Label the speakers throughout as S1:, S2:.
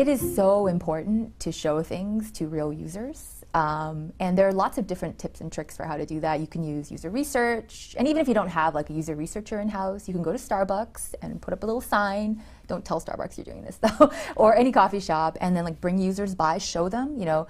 S1: It is so important to show things to real users. And there are lots of different tips and tricks for how to do that. You can use user research, and even if you don't have like a user researcher in-house, you can go to Starbucks and put up a little sign. Don't tell Starbucks you're doing this though, or any coffee shop, and then like bring users by, show them, you know,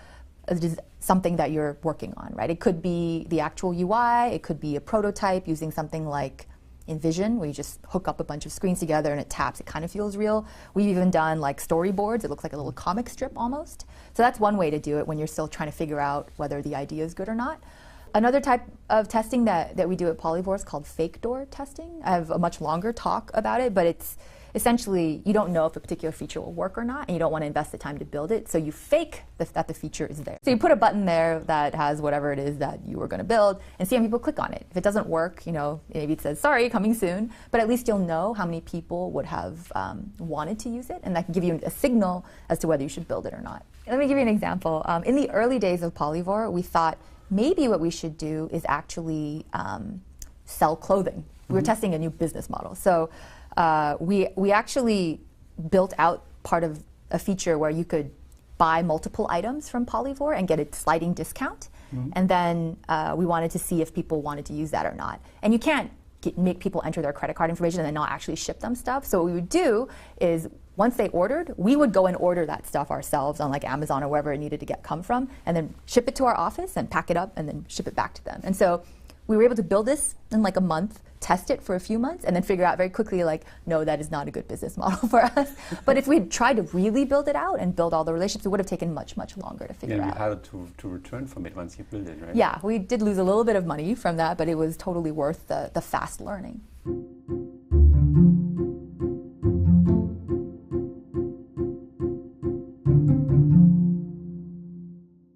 S1: something that you're working on, right? It could be the actual UI, it could be a prototype using something like InVision, where you just hook up a bunch of screens together and it taps. It kind of feels real. We've even done like storyboards. It looks like a little comic strip almost. So that's one way to do it when you're still trying to figure out whether the idea is good or not. Another type of testing that we do at Polyvore is called fake door testing. I have a much longer talk about it, but it's essentially you don't know if a particular feature will work or not, and you don't want to invest the time to build it, so you fake that the feature is there. So you put a button there that has whatever it is that you were going to build and see how many people click on it. If it doesn't work, you know, maybe it says, sorry, coming soon, but at least you'll know how many people would have wanted to use it, and that can give you a signal as to whether you should build it or not. Let me give you an example. In the early days of Polyvore, we thought maybe what we should do is actually sell clothing. We were testing a new business model. So we actually built out part of a feature where you could buy multiple items from Polyvore and get a sliding discount. And then we wanted to see if people wanted to use that or not. And you can't make people enter their credit card information and then not actually ship them stuff. So what we would do is once they ordered, we would go and order that stuff ourselves on like Amazon or wherever it needed to come from, and then ship it to our office and pack it up and then ship it back to them. And so we were able to build this in like a month, test it for a few months, and then figure out very quickly like, no, that is not a good business model for us. But if we had tried to really build it out and build all the relationships, it would have taken much, much longer to figure out.
S2: And how to return from it once you build it, right?
S1: Yeah, we did lose a little bit of money from that, but it was totally worth the fast learning.